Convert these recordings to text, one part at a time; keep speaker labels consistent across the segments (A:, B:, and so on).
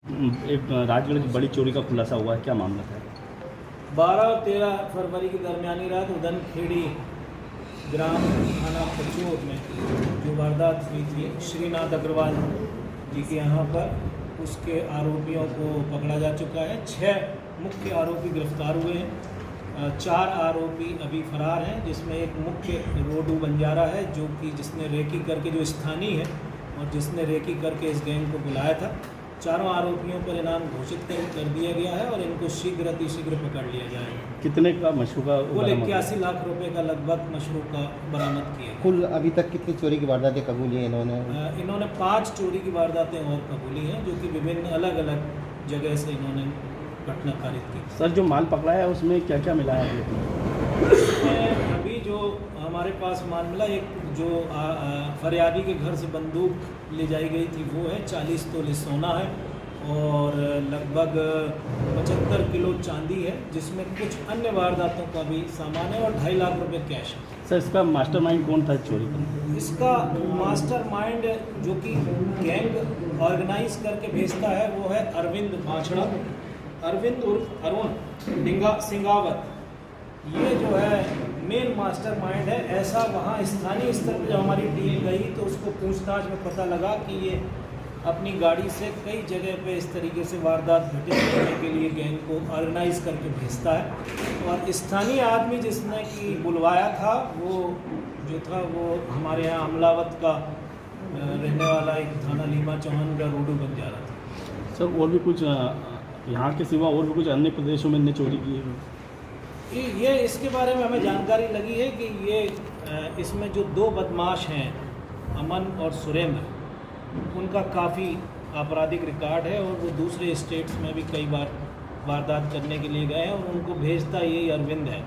A: एक राजगढ़ की बड़ी चोरी का खुलासा हुआ है, क्या मामला था?
B: 12 और 13 फरवरी की दरमियानी रात उदनखेड़ी ग्राम थाना पचोर में जो वारदात हुई थी श्रीनाथ अग्रवाल जी के यहाँ पर, उसके आरोपियों को पकड़ा जा चुका है। 6 मुख्य आरोपी गिरफ्तार हुए हैं। 4 आरोपी अभी फरार हैं, जिसमें एक मुख्य रोडू बंजारा है जो कि जिसने रेकी करके, जो स्थानीय है और जिसने रेकी करके इस गैंग को बुलाया था। चारों आरोपियों पर इनाम घोषित कर दिया गया है और इनको शीघ्र अतिशीघ्र पकड़ लिया जाएगा।
A: कितने का मशरूका?
B: कुल 81 लाख रुपए का लगभग मशरूका बरामद किया।
C: कुल अभी तक कितनी चोरी की वारदातें कबूली हैं
B: इन्होंने 5 चोरी की वारदातें और कबूली हैं, जो कि विभिन्न अलग अलग जगह से इन्होंने घटना कारित की।
A: सर, जो माल पकड़ा है उसमें क्या क्या मिला है?
B: अभी जो हमारे पास माल मिला, एक जो फरियादी के घर से बंदूक ले जाई गई थी वो है, 40 तोले सोना है और लगभग 75 किलो चांदी है, जिसमें कुछ अन्य वारदातों का भी सामान है और 2.5 लाख रुपए कैश है।
A: सर, इसका मास्टरमाइंड कौन था चोरी का?
B: इसका मास्टरमाइंड जो कि गैंग ऑर्गेनाइज करके भेजता है वो है अरविंद बाछड़ा, अरविंद उर्फ अरुण डिंगा सिंगावत। ये जो है मेन मास्टरमाइंड है। ऐसा वहाँ स्थानीय स्तर पर जब हमारी टीम गई तो उसको पूछताछ में पता लगा कि ये अपनी गाड़ी से कई जगह पे इस तरीके से वारदात घटित करने के लिए गैंग को ऑर्गेनाइज करके भेजता है। और स्थानीय आदमी जिसने कि बुलवाया था वो जो था वो हमारे यहाँ अमलावत का रहने वाला एक थाना लीमा चौहान का रोडू बंजारा था।
A: सर, और भी कुछ यहाँ के सिवा और भी कुछ अन्य प्रदेशों में इनने चोरी की है?
B: ये इसके बारे में हमें जानकारी लगी है कि ये इसमें जो 2 बदमाश हैं, अमन और सुरेंद्र, उनका काफ़ी आपराधिक रिकॉर्ड है और वो दूसरे स्टेट्स में भी कई बार वारदात करने के लिए गए हैं और उनको भेजता यही अरविंद है,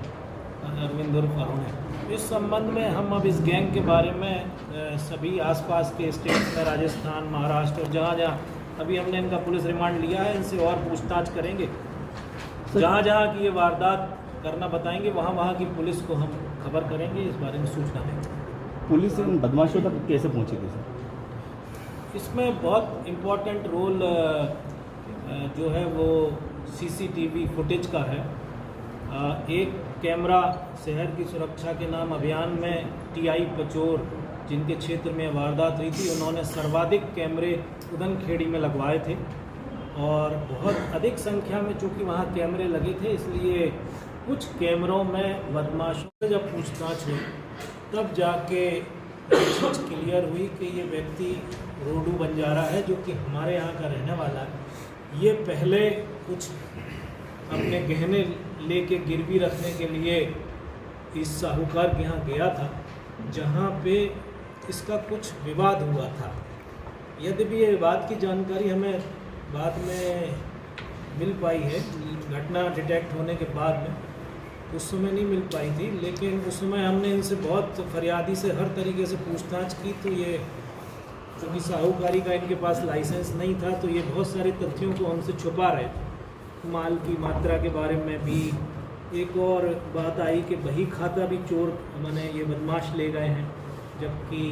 B: अरविंद उर्फ अरुण है। इस संबंध में हम अब इस गैंग के बारे में सभी आसपास के स्टेट्स में, राजस्थान, महाराष्ट्र और जहाँ जहाँ अभी हमने इनका पुलिस रिमांड लिया है, इनसे और पूछताछ करेंगे। जहाँ जहाँ की ये वारदात करना बताएंगे वहाँ वहाँ की पुलिस को हम खबर करेंगे, इस बारे में सूचना देंगे।
A: पुलिस इन बदमाशों तक कैसे पहुँची थी सर?
B: इसमें बहुत इम्पोर्टेंट रोल जो है वो सीसीटीवी फुटेज का है। एक कैमरा शहर की सुरक्षा के नाम अभियान में टीआई पचोर, जिनके क्षेत्र में वारदात हुई थी, उन्होंने सर्वाधिक कैमरे उदनखेड़ी में लगवाए थे और बहुत अधिक संख्या में चूँकि वहाँ कैमरे लगे थे, इसलिए कुछ कैमरों में बदमाशों से जब पूछताछ हुई तब जाके चीज़ क्लियर हुई कि ये व्यक्ति रोडू बंजारा है जो कि हमारे यहाँ का रहने वाला है। ये पहले कुछ अपने गहने लेके गिरवी रखने के लिए इस साहूकार के यहाँ गया था, जहाँ पे इसका कुछ विवाद हुआ था। यद्यपि ये विवाद की जानकारी हमें बाद में मिल पाई है, घटना डिटेक्ट होने के बाद में, उस समय नहीं मिल पाई थी, लेकिन उस समय हमने इनसे बहुत फरियादी से हर तरीके से पूछताछ की तो ये क्योंकि साहूकारी का इनके पास लाइसेंस नहीं था तो ये बहुत सारे तथ्यों को हमसे छुपा रहे थे। माल की मात्रा के बारे में भी एक और बात आई कि बही खाता भी चोर माने ये बदमाश ले गए हैं, जबकि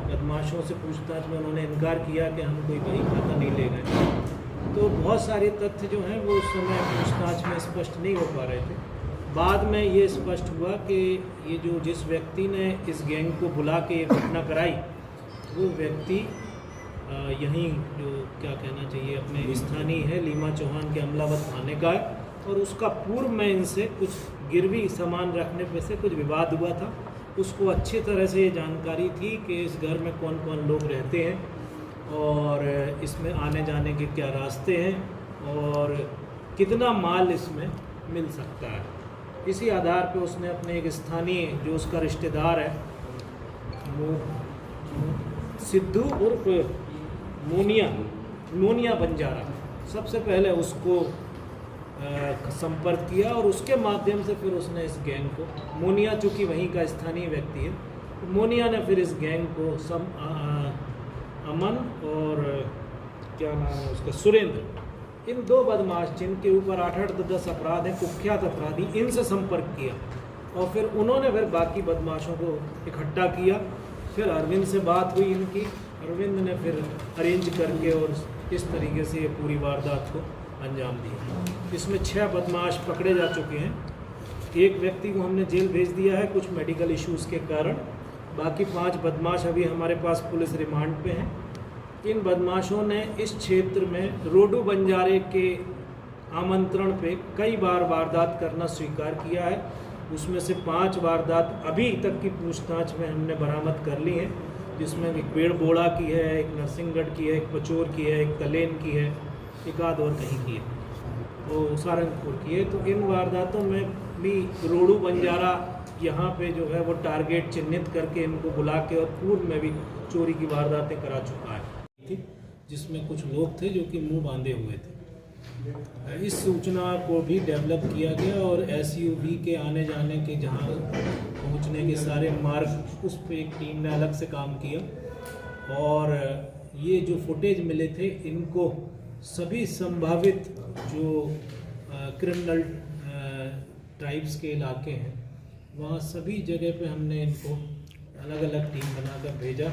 B: बदमाशों से पूछताछ में उन्होंने इनकार किया कि हम कोई बही खाता नहीं ले गए। तो बहुत सारे तथ्य जो हैं वो उस समय पूछताछ में स्पष्ट नहीं हो पा रहे थे। बाद में ये स्पष्ट हुआ कि ये जो जिस व्यक्ति ने इस गैंग को बुला के ये घटना कराई वो व्यक्ति यहीं जो क्या कहना चाहिए अपने स्थानीय है, लीमा चौहान के अमलावत थाने का है और उसका पूर्व में इनसे कुछ गिरवी सामान रखने पे से कुछ विवाद हुआ था। उसको अच्छी तरह से ये जानकारी थी कि इस घर में कौन कौन लोग रहते हैं और इसमें आने जाने के क्या रास्ते हैं और कितना माल इसमें मिल सकता है। इसी आधार पे उसने अपने एक स्थानीय जो उसका रिश्तेदार है सिद्धू उर्फ मोनिया बंजारा, सबसे पहले उसको संपर्क किया और उसके माध्यम से फिर उसने इस गैंग को, मोनिया चूँकि वहीं का स्थानीय व्यक्ति है, तो मोनिया ने फिर इस गैंग को अमन और क्या नाम है उसका, सुरेंद्र, इन 2 बदमाश जिनके ऊपर 8-8 to 10 अपराध हैं, कुख्यात अपराधी, इनसे संपर्क किया और फिर उन्होंने फिर बाकी बदमाशों को इकट्ठा किया। फिर अरविंद से बात हुई इनकी, अरविंद ने फिर अरेंज करके और इस तरीके से ये पूरी वारदात को अंजाम दिया। इसमें 6 बदमाश पकड़े जा चुके हैं। एक व्यक्ति को हमने जेल भेज दिया है कुछ मेडिकल इश्यूज़ के कारण। बाकी 5 बदमाश अभी हमारे पास पुलिस रिमांड पे हैं। इन बदमाशों ने इस क्षेत्र में रोडू बंजारे के आमंत्रण पे कई बार वारदात करना स्वीकार किया है। उसमें से 5 वारदात अभी तक की पूछताछ में हमने बरामद कर ली हैं, जिसमें एक बेड़बोड़ा की है, एक नरसिंहगढ़ की है, एक पचोर की है, एक तलेन की है, एक आध और कहीं की है, वो सारंगपुर की है। तो इन वारदातों में भी रोडू बंजारा यहाँ पे जो है वो टारगेट चिन्हित करके इनको बुला के और पूर्व में भी चोरी की वारदातें करा चुका है, जिसमें कुछ लोग थे जो कि मुंह बांधे हुए थे। इस सूचना को भी डेवलप किया गया और SUV के आने जाने के जहाँ पहुँचने के सारे मार्ग, उस पर एक टीम ने अलग से काम किया। और ये जो फुटेज मिले थे, इनको सभी संभावित जो क्रिमिनल ट्राइब्स के इलाके हैं, वहाँ सभी जगह पे हमने इनको अलग अलग टीम बनाकर भेजा।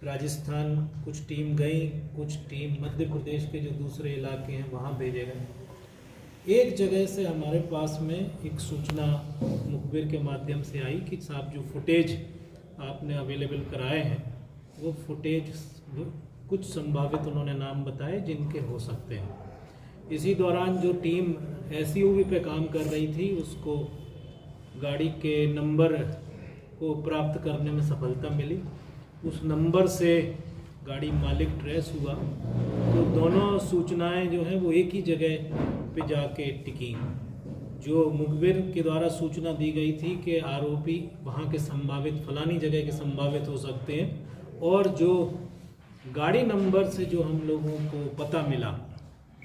B: राजस्थान कुछ टीम गई, कुछ टीम मध्य प्रदेश के जो दूसरे इलाके हैं वहाँ भेजे गए। एक जगह से हमारे पास में एक सूचना मुखबिर के माध्यम से आई कि साहब जो फुटेज आपने अवेलेबल कराए हैं, वो फुटेज कुछ संभावित उन्होंने नाम बताए जिनके हो सकते हैं। इसी दौरान जो टीम SUV पे काम कर रही थी, उसको गाड़ी के नंबर को प्राप्त करने में सफलता मिली। उस नंबर से गाड़ी मालिक ट्रेस हुआ, तो दोनों सूचनाएं जो हैं वो एक ही जगह पे जाके टिकी। जो मुखबिर के द्वारा सूचना दी गई थी कि आरोपी वहाँ के संभावित फलानी जगह के संभावित हो सकते हैं, और जो गाड़ी नंबर से जो हम लोगों को पता मिला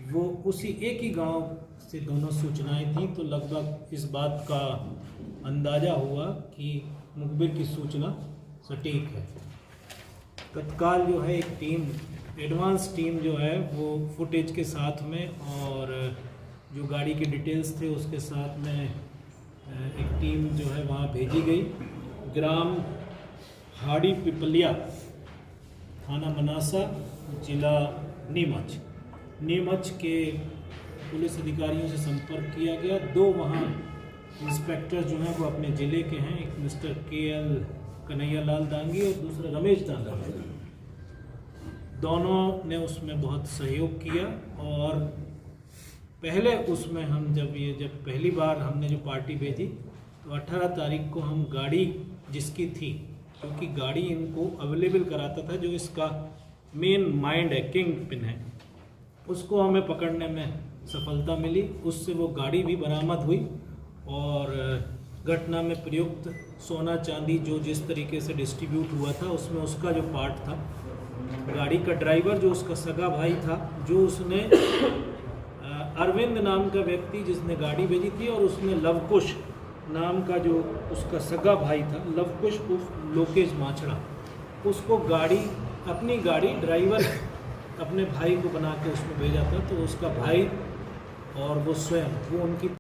B: वो उसी एक ही गांव से दोनों सूचनाएं थी। तो लगभग इस बात का अंदाज़ा हुआ कि मुखबिर की सूचना सटीक है। तत्काल जो है एक टीम, एडवांस टीम जो है वो फुटेज के साथ में और जो गाड़ी के डिटेल्स थे उसके साथ में एक टीम जो है वहाँ भेजी गई। ग्राम हाड़ी पिपलिया, थाना मनासा, जिला नीमच के पुलिस अधिकारियों से संपर्क किया गया। 2 वहाँ इंस्पेक्टर जो हैं वो अपने ज़िले के हैं, एक मिस्टर KL कन्हैयालाल दांगी और दूसरा रमेश दांगी। दोनों ने उसमें बहुत सहयोग किया। और पहले उसमें हम जब पहली बार हमने जो पार्टी भेजी, तो 18 तारीख को हम गाड़ी जिसकी थी, क्योंकि गाड़ी इनको अवेलेबल कराता था, जो इसका मेन माइंड है, किंग पिन है, उसको हमें पकड़ने में सफलता मिली। उससे वो गाड़ी भी बरामद हुई और घटना में प्रयुक्त सोना चांदी जो जिस तरीके से डिस्ट्रीब्यूट हुआ था, उसमें उसका जो पार्ट था, गाड़ी का ड्राइवर जो उसका सगा भाई था, जो उसने अरविंद नाम का व्यक्ति जिसने गाड़ी भेजी थी, और उसने लवकुश नाम का जो उसका सगा भाई था, लवकुश उर्फ लोकेश माछड़ा, उसको अपनी गाड़ी ड्राइवर अपने भाई को बना के उसमें भेजा था। तो उसका भाई और वो स्वयं, वो उनकी